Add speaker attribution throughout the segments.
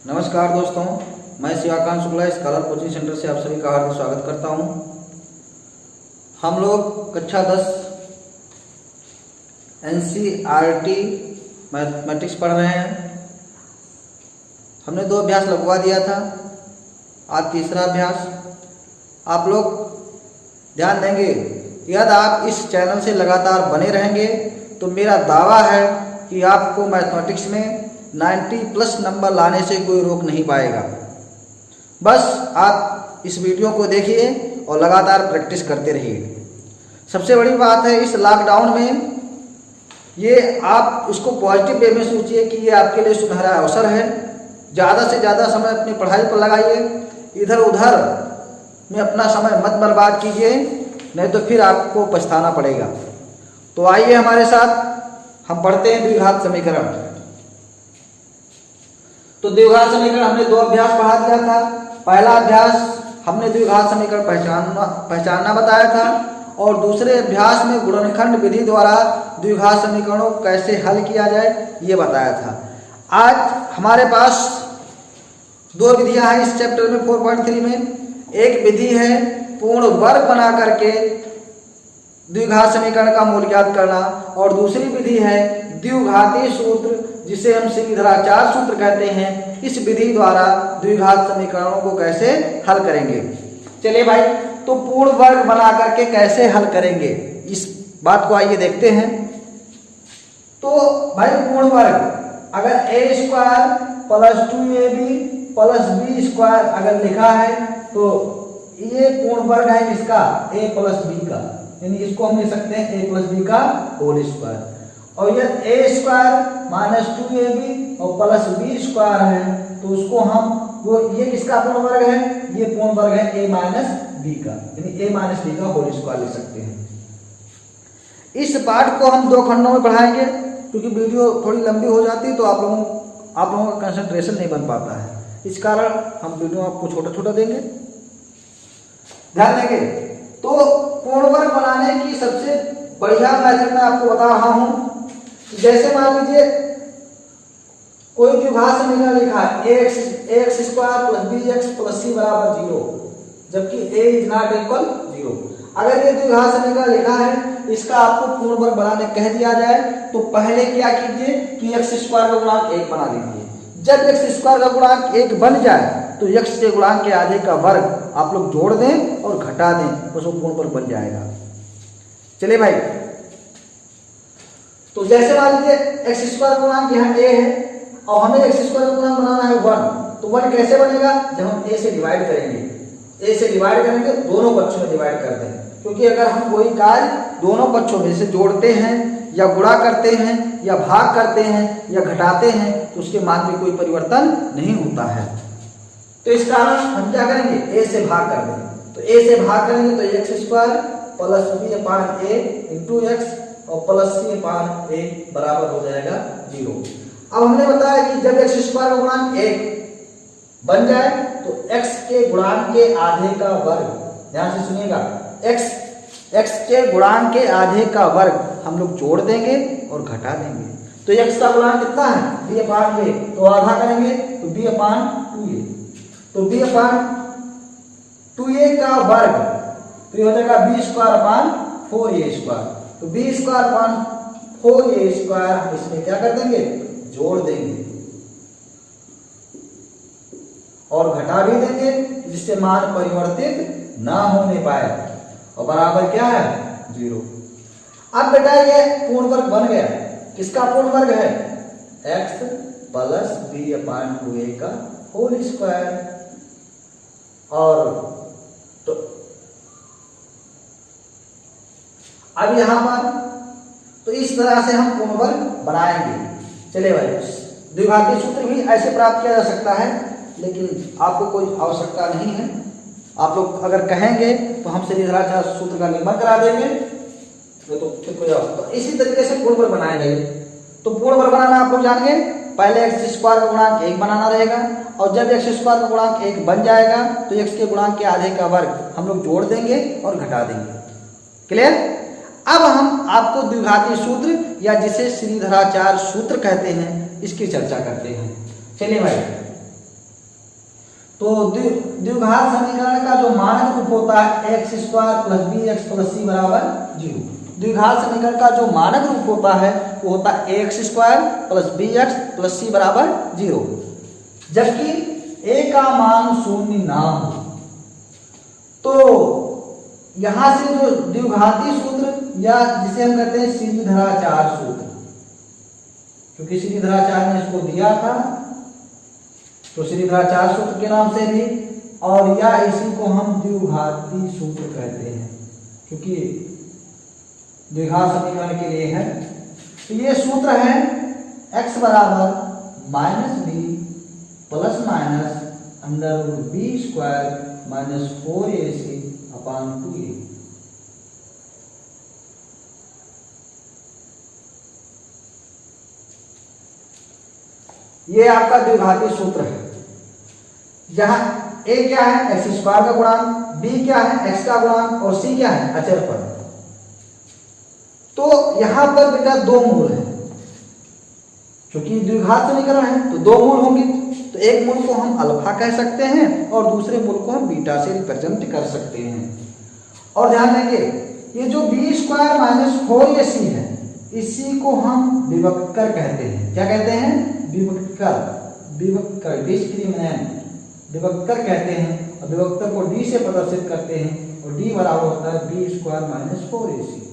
Speaker 1: नमस्कार दोस्तों, मैं Shivakant Shukla scholar coaching centre से आप सभी का हार्दिक स्वागत करता हूं। हम लोग कक्षा 10 NCERT मैथमेटिक्स पढ़ रहे हैं। हमने 2 अभ्यास लगवा दिया था, आज तीसरा अभ्यास। आप लोग ध्यान देंगे, यदि आप इस चैनल से लगातार बने रहेंगे तो मेरा दावा है कि आपको मैथमेटिक्स में 90+ नंबर लाने से कोई रोक नहीं पाएगा। बस आप इस वीडियो को देखिए और लगातार प्रैक्टिस करते रहिए। सबसे बड़ी बात है, इस लॉकडाउन में ये आप इसको पॉजिटिव वे में सोचिए कि ये आपके लिए सुनहरा अवसर है। ज़्यादा से ज़्यादा समय अपनी पढ़ाई पर लगाइए, इधर उधर में अपना समय मत बर्बाद कीजिए, नहीं तो फिर आपको पछताना पड़ेगा। तो आइए हमारे साथ, हम पढ़ते हैं द्विघात समीकरण। तो द्विघात समीकरण हमने 2 अभ्यास पढ़ा दिया था। पहला अभ्यास हमने द्विघात समीकरण पहचानना बताया था, और दूसरे अभ्यास में गुणनखंड विधि द्वारा द्विघात समीकरणों को कैसे हल किया जाए ये बताया था। आज हमारे पास 2 विधियां हैं इस चैप्टर में 4.3 में। एक विधि है पूर्ण वर्ग बना करके द्विघात समीकरण का मूल ज्ञात करना, और दूसरी विधि है द्विघाती सूत्र, जिसे हम श्रीधराचार्य सूत्र कहते हैं। इस विधि द्वारा द्विघात समीकरणों को कैसे हल करेंगे। चलिए भाई, तो पूर्ण वर्ग बना करके कैसे हल करेंगे इस बात को आइए देखते हैं। तो भाई पूर्ण वर्ग अगर a² + 2ab + b² अगर लिखा है तो ये पूर्ण वर्ग है किसका, a + b का, यानी इसको हम लिख सकते हैं a + b का होल स्क्वायर। और ये a² - 2ab और +b² है, तो उसको हम ये किसका पूर्ण वर्ग है, ये पूर्ण वर्ग है a - b का, यानी a - b का होल स्क्वायर लिख सकते हैं। इस पाठ को हम 2 खंडों में पढ़ाएंगे, क्योंकि वीडियो थोड़ी लंबी हो जाती है तो आप लोगों का कंसंट्रेशन नहीं बन पाता है। इस कारण हम वीडियो आपको छोटा छोटा देंगे, ध्यान देंगे। तो पूर्ण वर्ग बनाने की सबसे बढ़िया मेथड मैं आपको बता रहा हूं। जैसे मान लीजिए कोई द्विघात समीकरण लिखा है ax² + bx + c = 0, जबकि a ≠ 0। अगर ये द्विघात समीकरण लिखा है, इसका आपको पूर्ण वर्ग बनाने कह दिया जाए तो पहले क्या कीजिए कि x² का गुणांक 1 बना लीजिए। जब x² का गुणांक 1 बन जाए तो x के गुणांक के आधे का वर्ग आप लोग जोड़ दें और घटा दें, तो उसको पूर्ण वर्ग बन जाएगा। चलिए भाई, तो जैसे मान लीजिए x² का गुणांक यहाँ a है और हमें x² का गुणांक बनाना है 1, तो 1 कैसे बनेगा, जब हम a से डिवाइड करेंगे। a से डिवाइड करेंगे, दोनों पक्षों में डिवाइड कर दें, क्योंकि अगर हम कोई कार्य दोनों पक्षों में से जोड़ते हैं या गुणा करते हैं या भाग करते हैं या घटाते हैं तो उसके मान में कोई परिवर्तन नहीं होता है। तो इस कारण हम क्या करेंगे, a से भाग कर देंगे। तो a से भाग करेंगे तो x² + b/a × x और +c/a बराबर हो जाएगा 0। अब हमने बताया कि जब x² का गुणांक 1 बन जाए तो x के गुणांक के आधे का वर्ग, ध्यान से सुनिएगा, x के गुणांक के आधे का वर्ग हम लोग जोड़ देंगे और घटा देंगे। तो x का गुणांक कितना है, b/a, तो आधा करेंगे तो b/2a, तो b/2a का वर्ग तो ये हो जाएगा b²/4a²। तो b²/4a² हम इसमें क्या कर देंगे, जोड़ देंगे और घटा भी देंगे, जिससे मान परिवर्तित ना होने पाए, और बराबर क्या है, 0। अब बेटा ये पूर्ण वर्ग बन गया। किसका पूर्ण वर्ग है, x + b/2a का होल स्क्वायर। और तो अब यहां पर तो इस तरह से हम पूर्ण वर्ग बनाएंगे। चलिए भाई, द्विघाती सूत्र भी ऐसे प्राप्त किया जा सकता है, लेकिन आपको कोई आवश्यकता नहीं है। आप लोग अगर कहेंगे तो हम श्रीधराचार्य सूत्र का निर्माण करा देंगे, तो फिर कोई आवश्यकता। इसी तरीके से पूर्ण वर्ग बनाएंगे। तो पूर्ण वर्ग बनाना आप लोग जान गए, पहले x² का गुणांक 1 बनाना रहेगा, और जब x² का गुणांक 1 बन जाएगा तो x के गुणांक के आधे का वर्ग हम लोग जोड़ देंगे और घटा देंगे। क्लियर। अब हम आपको द्विघाती सूत्र या जिसे श्रीधराचार्य सूत्र कहते हैं इसकी चर्चा करते हैं। चलिए भाई, तो द्विघात समीकरण का जो मानक रूप होता है X square plus B X plus C बराबर 0। द्विघात समीकरण का जो मानक रूप होता है वो होता है X square plus B X plus C बराबर 0, जबकि ए का मान शून्य ना हो। तो यहां से जो द्विघाती सूत्र या जिसे हम कहते हैं सीधीधराचार सूत्र, क्योंकि सीधीधराचार ने इसको दिया था तो सीधीधराचार सूत्र के नाम से भी, और या इसी को हम द्विघाती सूत्र कहते हैं क्योंकि द्विघात समीकरण के लिए है। तो ये सूत्र है x बराबर minus b plus minus under root b square minus 4ac upon 2a। ये आपका द्विघाती सूत्र है, जहां a क्या है एक्स स्क्वायर का गुणांक, b क्या है x का गुणांक और c क्या है अचर पद। तो यहां पर बेटा दो मूल है, क्योंकि द्विघात समीकरण है तो दो मूल होंगे। तो एक मूल को हम अल्फा कह सकते हैं और दूसरे मूल को हम बीटा से रिप्रेजेंट कर सकते हैं। और ध्यान देंगे ये जो बी स्क्वायर माइनस 4ac है इसी को हम विभक्कर कहते हैं। क्या कहते हैं? विभक्कर, विभक्कर डिस्क्रिमिनेंट विभक्कर कहते हैं, और विभक्कर को डी से प्रदर्शित करते हैं और डी बराबर होता है बी स्क्वायर माइनस 4ac।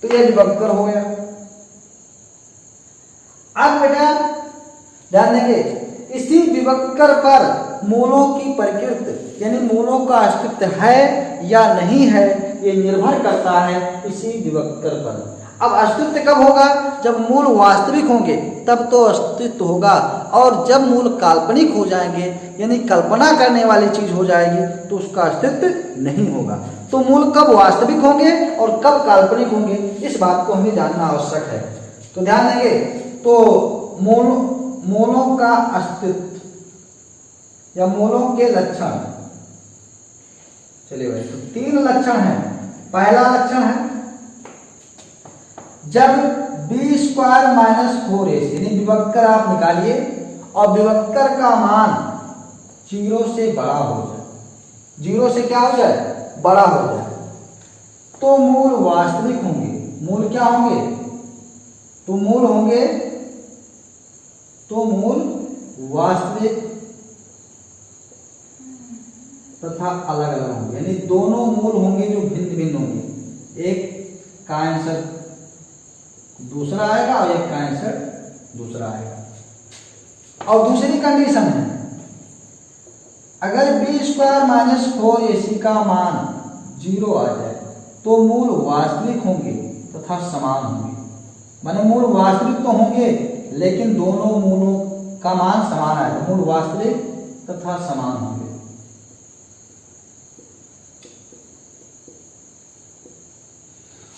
Speaker 1: तो ये विभक्कर हो गया। अब बेटा ध्यान देंगे इसी विभक्कर पर मूलों की प्रकृति यानी मूलों का अस्तित्व है या नहीं है ये निर्भर करता है इसी विभक्कर पर। अब अस्तित्व कब होगा? जब मूल वास्तविक होंगे तब तो अस्तित्व होगा, और जब मूल काल्पनिक हो जाएंगे यानी कल्पना करने वाली चीज हो जाएगी तो उसका अस्तित्व नहीं होगा। तो मूल कब वास्तविक होंगे और कब काल्पनिक होंगे इस बात को हमें जानना आवश्यक है। तो ध्यान देंगे तो मूलों का अस्तित्व या मूलों के लक्षण, चलिए भाई, तो तीन लक्षण हैं। पहला लक्षण है जब बी स्क्वायर माइनस 4ac यानी विभक्कर आप निकालिए और विभक्कर का मान 0 से बड़ा हो जाए, 0 से क्या हो जाए? बड़ा हो जाए, तो मूल वास्तविक होंगे। मूल क्या होंगे? तो मूल होंगे तो मूल वास्तविक तथा अलग अलग होंगे, यानी दोनों मूल होंगे जो भिन्न भिन्न होंगे। एक का आंसर दूसरा आएगा और एक का आंसर दूसरा आएगा। और दूसरी कंडीशन है अगर बी स्क्वायर माइनस 4ac का मान 0 आ जाए तो मूल वास्तविक होंगे तथा समान होंगे। माने मूल वास्तविक तो होंगे लेकिन दोनों मूलों का मान समान आएगा, मूल वास्तविक तथा समान होंगे।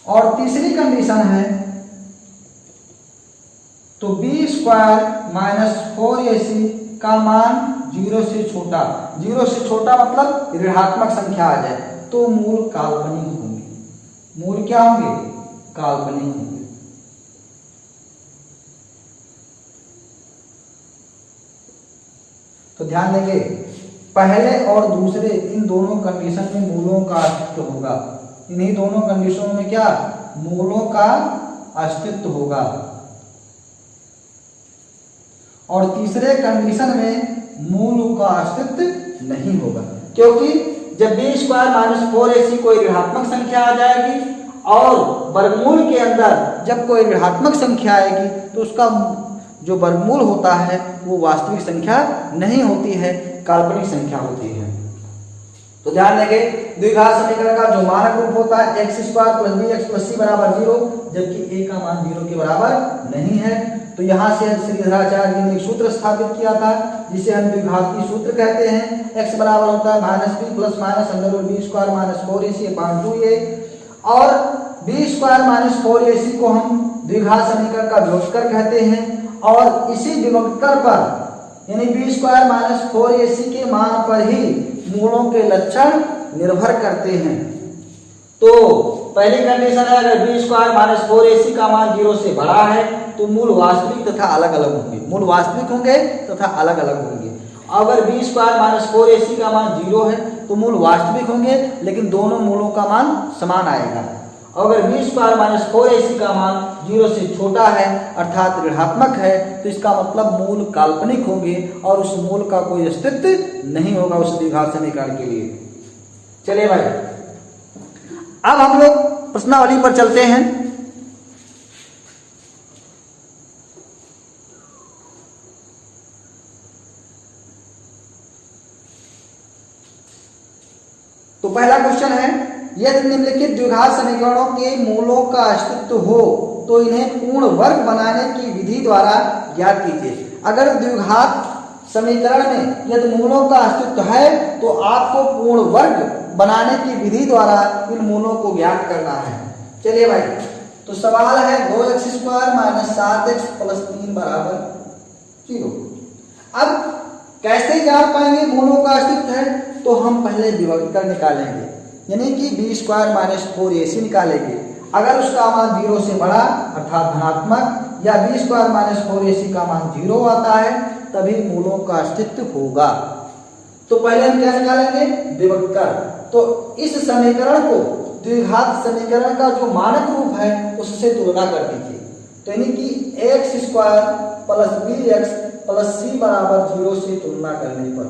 Speaker 1: और तीसरी कंडीशन है तो बी स्क्वायर माइनस 4ac का मान 0 से छोटा, 0 से छोटा मतलब ऋणात्मक संख्या आ जाए तो मूल काल्पनिक होंगे। मूल क्या होंगे? काल्पनिक होंगे। तो ध्यान देंगे पहले और दूसरे इन दोनों कंडीशन में मूलों का अस्तित्व होगा। इन्हीं दोनों कंडीशनों में क्या? मूलों का अस्तित्व होगा। और तीसरे कंडीशन में मूल का अस्तित्व नहीं होगा, क्योंकि जब बी स्क्वायर माइनस 4ac कोई ऋणात्मक संख्या आ जाएगी और वर्गमूल के अंदर जब कोई ऋणात्मक संख्या आएगी तो उसका जो वर्गमूल होता है वो वास्तविक संख्या नहीं होती है, काल्पनिक संख्या होती है। तो ध्यान देंगे द्विघात समीकरण का जो मानक रूप होता है X square plus B X plus C बराबर 0, जबकि ए का मान 0 के बराबर नहीं है। तो यहाँ से श्रीधराचार्य जी ने एक सूत्र स्थापित किया था जिसे हम द्विघाती सूत्र कहते हैं। x बराबर होता है minus b plus minus under root b square minus 4ac upon 2a, और बी स्क्वायर माइनस 4ac को हम द्विघात समीकरण का विभक्कर कहते हैं। और इसी विभक्कर पर यानी बी स्क्वायर माइनस 4ac के मान पर ही मूलों के लक्षण निर्भर करते हैं। तो पहली कंडीशन है अगर बी स्क्वायर माइनस 4ac का मान 0 से बड़ा है तो मूल वास्तविक तथा अलग अलग होंगे, मूल वास्तविक होंगे तथा अलग अलग होंगे। अगर बी स्क्वायर माइनस 4ac का मान 0 है तो मूल वास्तविक होंगे, लेकिन दोनों मूलों का मान समान आएगा। अगर बी स्क्वायर माइनस 4ac का मान 0 से छोटा है अर्थात ऋणात्मक है तो इसका मतलब मूल काल्पनिक होंगे और उस मूल का कोई अस्तित्व नहीं होगा उस द्विघात समीकरण के लिए। चलिए भाई, अब हम लोग प्रश्नावली पर चलते हैं। तो पहला क्वेश्चन है, यदि निम्नलिखित द्विघात समीकरणों के मूलों का अस्तित्व हो तो इन्हें पूर्ण वर्ग बनाने की विधि द्वारा ज्ञात कीजिए। अगर द्विघात समीकरण में यदि मूलों का अस्तित्व है तो आपको पूर्ण वर्ग बनाने की विधि द्वारा इन मूलों को ज्ञात करना है। चलिए भाई, तो सवाल है 2x² माइनस 7x प्लस 3 बराबर 0। अब कैसे जान पाएंगे मूलों का अस्तित्व है? तो हम पहले विभक्त कर निकालेंगे, यानी कि बी स्क्वायर माइनस 4ac निकालेंगे। अगर उसका मान 0 से बड़ा अर्थात धनात्मक या बी स्क्वायर माइनस 4ac का मान 0 आता है तभी मूलों का अस्तित्व होगा। तो पहले हम क्या निकालेंगे? विभक्त कर। तो इस समीकरण को द्विघात समीकरण का जो मानक रूप है उससे तुलना कर दीजिए। तो यानी कि x² plus bx plus c बराबर 0 से तुलना करने पर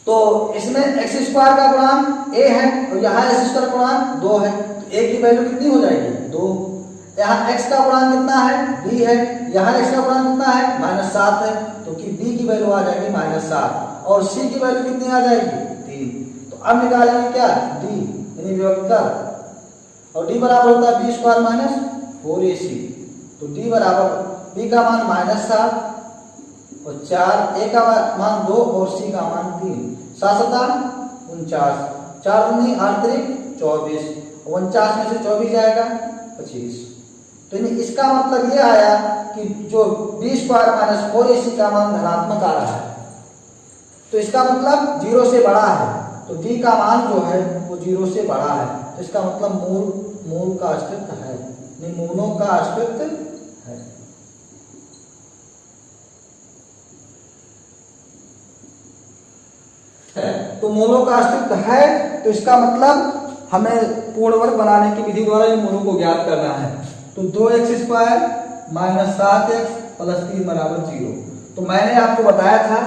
Speaker 1: तो इसमें x² का गुणांक a है और यहाँ x² का गुणांक 2 है, तो a की वैल्यू कितनी हो जाएगी? 2। यहाँ x का गुणांक कितना है? b है। यहाँ x का गुणांक कितना है? -7 है, तो कि b की वैल्यू आ जाएगी -7 और c की वैल्यू कितनी आ जाएगी? 3। तो अब निकालेंगे क्या? d यानी विभक्त कर, और d बराबर होता है b² माइनस 4ac। तो d बराबर b का मान -7 और 4, a का मान 2 और c का मान 3, 7 49, 4 दूनी 8 24, 49 में से 24 जाएगा 25। तो इसका मतलब ये आया कि जो b² माइनस 4ac का मान धनात्मक आ रहा है तो इसका मतलब 0 से बड़ा है, तो d का मान जो है वो 0 से बड़ा है, तो इसका मतलब मूल का अस्तित्व है, मूलों का अस्तित्व है। तो मूलों का अस्तित्व है तो इसका मतलब हमें पूर्ण वर्ग बनाने की विधि द्वारा इन मूलों को ज्ञात करना है। तो 2x² माइनस 7x प्लस 3 बराबर 0। तो मैंने आपको बताया था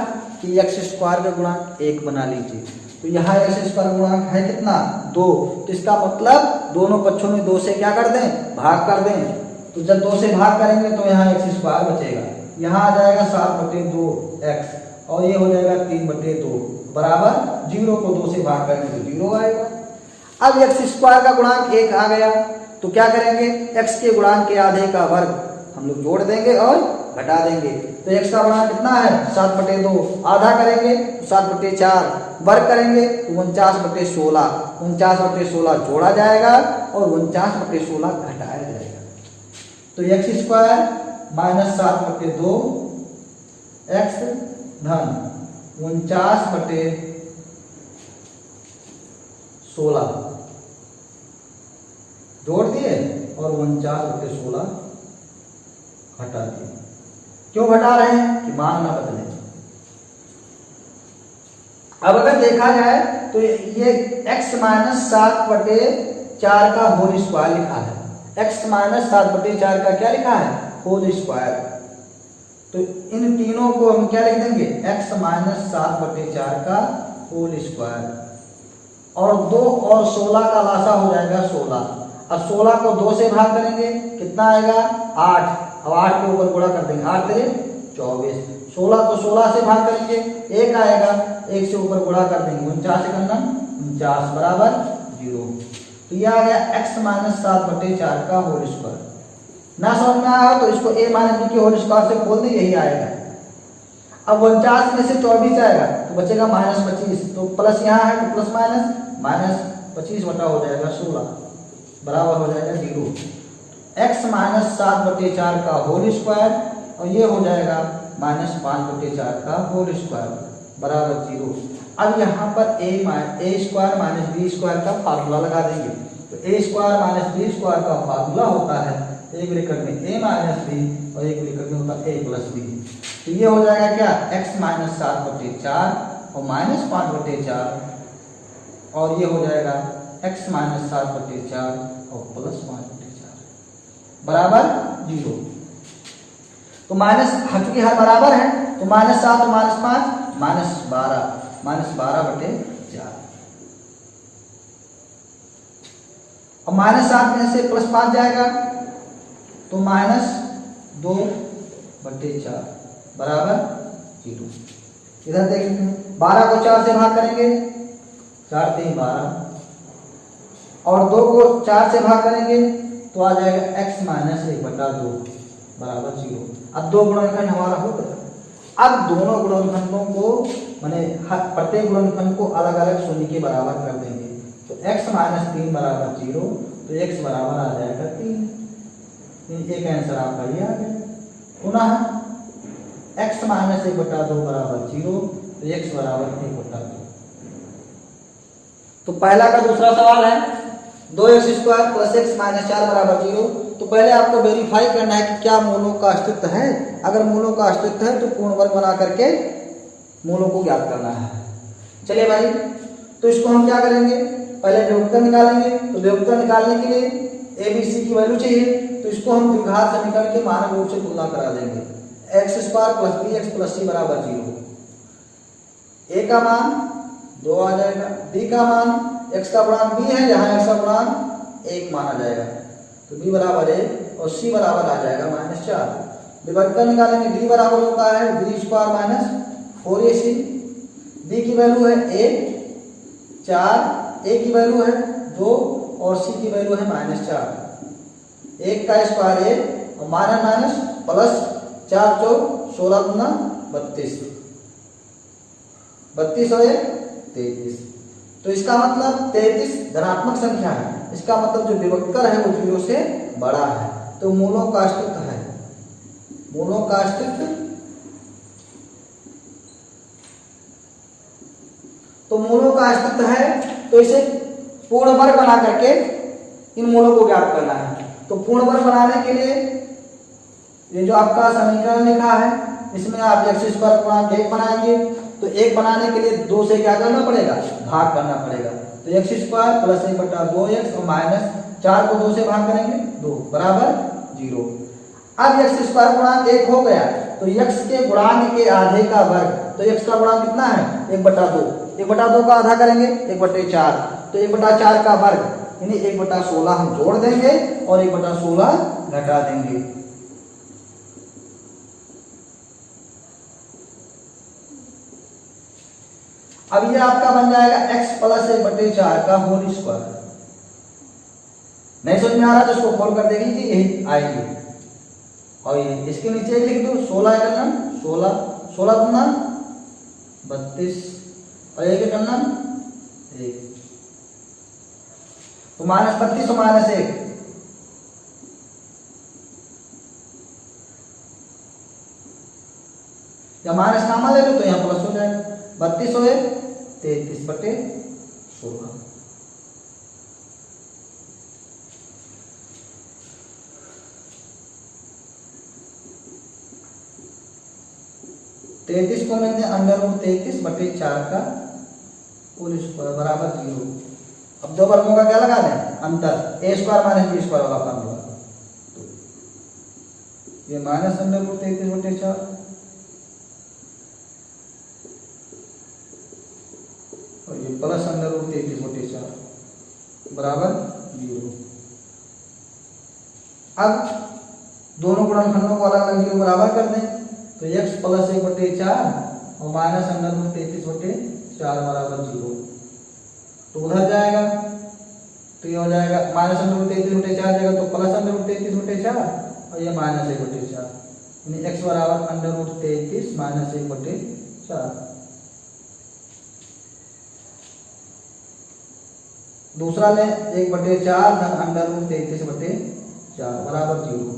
Speaker 1: कि x² का गुणांक 1 बना लीजिए। तो यहाँ x² का गुणांक है कितना? 2। तो इसका मतलब दोनों पक्षों में 2 से क्या कर दें? भाग कर दें। तो जब 2 से भाग करेंगे तो यहाँ x² बचेगा, यहाँ आ जाएगा 7/2x और ये हो जाएगा 3/2 बराबर 0 को 2 से भाग करेंगे तो 0 आएगा। अब x² का गुणांक 1 आ गया तो क्या करेंगे? x के गुणांक के आधे का वर्ग हम लोग जोड़ देंगे और घटा देंगे। तो x का गुणांक कितना है? 7/2, आधा करेंगे तो 7/4, वर्ग करेंगे तो 49/16, 49/16 जोड़ा जाएगा और 49/16 घटाया जाएगा। तो x² माइनस 7/2 x धन 49/16 जोड़ दिए और 49/16 घटा दिए। क्यों घटा रहे हैं? कि मान ना बदले। अब अगर देखा जाए तो ये x माइनस 7/4 का होल स्क्वायर लिखा है। x माइनस 7/4 का क्या लिखा है? Whole square. तो इन तीनों को हम क्या लिख देंगे? x माइनस 7/4 का होल स्क्वायर और 2 और 16 का लासा हो जाएगा 16। अब 16 को 2 से भाग करेंगे कितना आएगा? 8। अब 8 के ऊपर गुणा कर देंगे, 8 24। 16 को 16 से भाग करेंगे 1 आएगा, 1 से ऊपर गुणा कर देंगे 49 से करना 49 बराबर 0। तो यह आ गया x माइनस 7/4 का होल स्क्वायर। ना समझ में आया तो इसको a माइनस b के होल स्क्वायर से खोल दें, यही आएगा। अब 49 में से 24 आएगा तो बचेगा -25, तो प्लस यहाँ है तो प्लस माइनस -25 बटा हो जाएगा 16 बराबर हो जाएगा 0। x माइनस 7/4 का होल स्क्वायर और ये हो जाएगा -5/4 का होल स्क्वायर बराबर 0। अब यहाँ पर a² माइनस b² का फार्मूला लगा देंगे। तो a² माइनस b² का फार्मूला होता है एक ब्रैकेट में a माइनस बी और एक ब्रैकेट में होता a प्लस बी। तो ये हो जाएगा क्या, x माइनस 7/4 और माइनस 5/4 और ये हो जाएगा x माइनस 7/4 और प्लस 5/4 बराबर 0। तो माइनस चूंकि हर बराबर है तो -7 और -5 -12/4 और -7 में से +5 जाएगा तो -2/4 बराबर 0। इधर देख सकते हैं 12 को 4 से भाग करेंगे 4 3 12 और 2 को 4 से भाग करेंगे तो आ जाएगा x माइनस 1/2 बराबर 0। अब दो गुणनखंड हमारा हो गया। अब दोनों गुणनखंडों को माने प्रत्येक गुणनखंड को अलग अलग शून्य के बराबर कर देंगे। तो x माइनस 3 बराबर 0 तो x बराबर आ जाएगा 3। एक आंसर आपका ये आ गया। पुनः x माइनस 1/2 बराबर 0 तो x बराबर 1/2। तो पहला का दूसरा सवाल है 2x² + x माइनस 4 बराबर 0। तो पहले आपको वेरीफाई करना है कि क्या मूलों का अस्तित्व है। अगर मूलों का अस्तित्व है तो पूर्ण वर्ग बना करके मूलों को ज्ञात करना है। चलिए भाई, तो इसको हम क्या करेंगे, पहले व्युत्क्रम निकालेंगे। तो व्युत्क्रम निकालने के लिए a b c की वैल्यू चाहिए। तो इसको हम द्विघात समीकरण के मानक रूप से तुलना करा देंगे। x² + bx + c बराबर 0। a का मान 2 आ जाएगा, b का मान x का गुणांक b है, यहाँ x का गुणांक 1 माना जाएगा तो b बराबर 1 और c बराबर आ जाएगा -4। विवर्तन निकालेंगे, d बराबर होता है b² - 4ac। b की वैल्यू है 1 4, a की वैल्यू है 2 और c की वैल्यू है -4। 1 का स्क्वायर 1 और माइनस प्लस 4 चौ 16 गुना 32 32 और 1 33। तो इसका मतलब 33 धनात्मक संख्या है। इसका मतलब जो विभक्तर है वो 0 से बड़ा है। तो मूलों का अस्तित्व है, मूलों का अस्तित्व। तो मूलों का अस्तित्व है तो इसे पूर्ण वर्ग बना करके इन मूलों को ज्ञात करना है। तो पूर्ण वर्ग बनाने के लिए ये जो आपका समीकरण लिखा है इसमें आप x² = 1 बनाएंगे। तो 1 बनाने के लिए 2 से क्या करना पड़ेगा, भाग करना पड़ेगा। तो x² + 1/2x और -4 को 2 से भाग करेंगे 2 बराबर 0। अब x² गुणांक 1 हो गया तो x के गुणांक के आधे का वर्ग। तो x का गुणांक कितना है 1/2, 1/2 का आधा करेंगे 1/4। तो 1/4 का वर्ग यानी 1/16 हम जोड़ देंगे और 1/16 घटा देंगे। अब ये आपका बन जाएगा x + 1/4 का होल स्क्वायर। नहीं समझ में आ रहा तो इसको खोल कर देख लीजिए, यही आएगी। और ये इसके नीचे लिख दो 16 करना 16 16 गुना 32 और 1 करना 1 तो -32 और -1 या माइनस कामा ले लो तो यहाँ प्लस हो जाएगा 32 और 1 33/16। तैतीस को मैंने √33/4 का होल स्क्वायर बराबर 0। अब दो वर्गों का क्या लगा दें अंतर, a² - b² वाला फॉर्मूला। तो ये -√33/4 और ये प्लस √33/4 बराबर 0। अब दोनों गुणनखंडों को अलग अलग 0 बराबर कर दें। तो x + 1/4 और -√33/4 बराबर 0। तो उधर जाएगा तो ये हो जाएगा -√33/4 जाएगा तो प्लस √33/4 और ये -1/4 यानी x बराबर √33 - 1/4। दूसरा ले 1/4 धन √33/4 बराबर 0।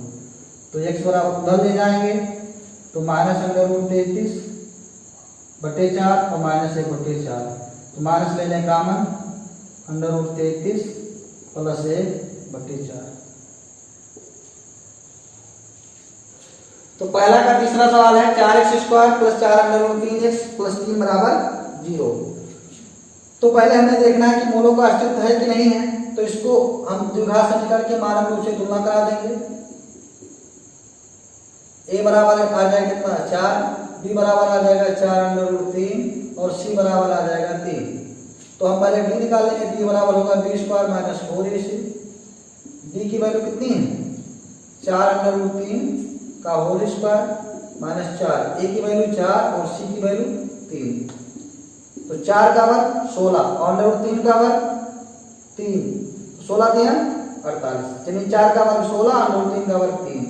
Speaker 1: तो x बराबर उधर ले जाएंगे तो -√33/4 और -1/4 तो माइनस ले लें कॉमन √33 + 1/4 तो पहला का तीसरा सवाल है 4x² प्लस 4√3x प्लस 3 बराबर 0। तो पहले हमें देखना है कि मूलों का अस्तित्व है कि नहीं है। तो इसको हम द्विघात समीकरण के मानक रूप से तुलना करा देंगे। a बराबर आ जाएगा कितना 4, b बराबर आ जाएगा 4√3 और c बराबर आ जाएगा 3। तो हम पहले b निकाल लेंगे। b बराबर होगा b² माइनस 4ac। b की वैल्यू कितनी है 4√3 का होल स्क्वायर माइनस 4, a की वैल्यू 4 और c की वैल्यू 3। तो 4 का वर्ग 16 और √3 का वर्ग 3, 16 दिया 48। यानी 4 का वर्ग 16 और √3 का वर्ग 3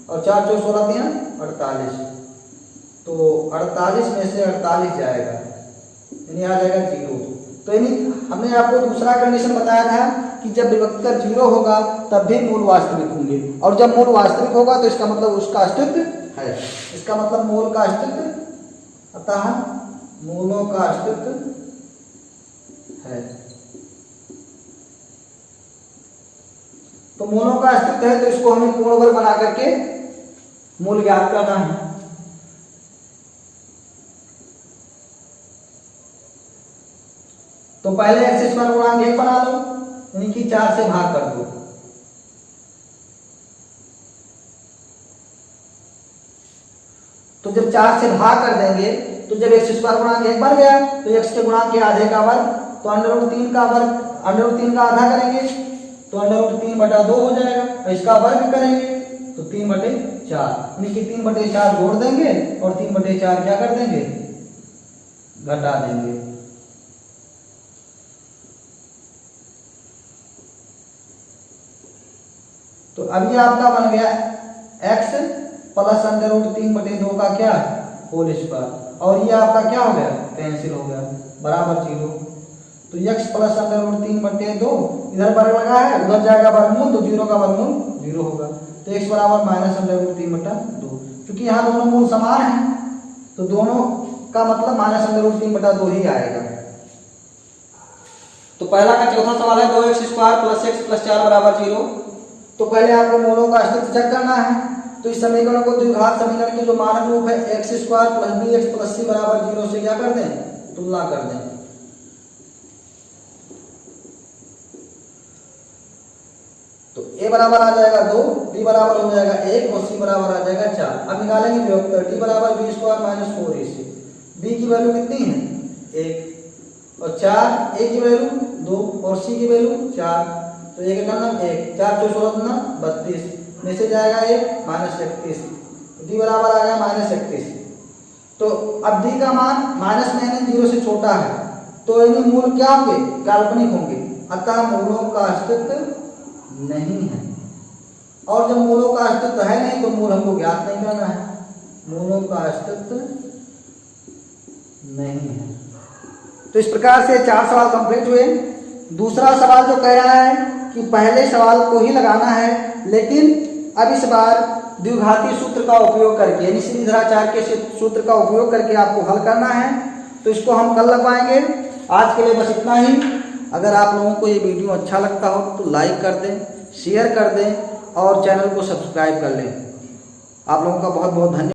Speaker 1: और 4 चौक 16 दिया 48। तो 48 में से 48 जाएगा यानी आ जाएगा 0। तो यानी हमने आपको दूसरा कंडीशन बताया था कि जब विभक्तर 0 होगा तब भी मूल वास्तविक होंगे, और जब मूल वास्तविक होगा तो इसका मतलब उसका अस्तित्व है। इसका मतलब मूल का अस्तित्व, अतः मूलों का अस्तित्व है। तो मूलों का अस्तित्व है तो इसको हमें पूर्ण वर्ग बना करके मूल ज्ञात करना है। तो पहले x² गुणांक 1 बना लो, यानी कि 4 से भाग कर दो। तो जब 4 से भाग कर देंगे तो जब x² गुणांक 1 बन गया तो x के गुणांक के आधे का वर्ग, तो √3 का वर्ग, √3 का आधा करेंगे तो √3/2 हो जाएगा। और इसका वर्ग करेंगे तो 3/4, यानी कि 3/4 जोड़ देंगे और 3/4 क्या कर देंगे घटा देंगे। तो अब ये आपका बन गया x प्लस √3/2 का क्या होल स्क्वायर, और ये आपका क्या हो गया कैंसिल हो गया बराबर 0। तो x प्लस √3/2 इधर वर्ग लगा है, उधर जाएगा वर्गमूल, तो 0 का वर्गमूल 0 होगा। तो x बराबर माइनस √3/2। क्योंकि यहाँ दोनों मूल समान हैं तो दोनों का मतलब माइनस √3/2 ही आएगा। तो पहला का चौथा सवाल है 2x² प्लस x प्लस 4 बराबर 0। तो पहले आपको मूलों का अस्तित्व चेक करना है। तो इस समीकरण को द्विघात समीकरण के जो मानक रूप है x² plus bx plus c बराबर 0 से क्या कर दें तुलना कर दें। तो a बराबर आ जाएगा 2, b बराबर हो जाएगा 1 और c बराबर आ जाएगा 4। अब निकालेंगे विभक्तर t बराबर b² माइनस 4ac। b की वैल्यू कितनी है 1 और 4, a की वैल्यू 2 और c की वैल्यू 4। तो 1 का नाम 1, 4 चौक 16 32 में से जाएगा 1 माइनस 31। d बराबर आ गया माइनस 31। तो अब d का मान माइनस में यानी 0 से छोटा है, तो यानी मूल क्या होंगे काल्पनिक होंगे, अतः मूलों का अस्तित्व नहीं है। और जब मूलों का अस्तित्व है नहीं तो मूल हमको ज्ञात नहीं करना है। मूलों का अस्तित्व नहीं है। तो इस प्रकार से 4 सवाल कंप्लीट हुए। दूसरा सवाल जो कह रहा है कि पहले सवाल को ही लगाना है, लेकिन अब इस बार द्विघाती सूत्र का उपयोग करके यानी श्रीधराचार्य के सूत्र का उपयोग करके आपको हल करना है। तो इसको हम कल लगवाएंगे। आज के लिए बस इतना ही। अगर आप लोगों को ये वीडियो अच्छा लगता हो तो लाइक कर दें, शेयर कर दें और चैनल को सब्सक्राइब कर लें। आप लोगों का बहुत बहुत धन्यवाद।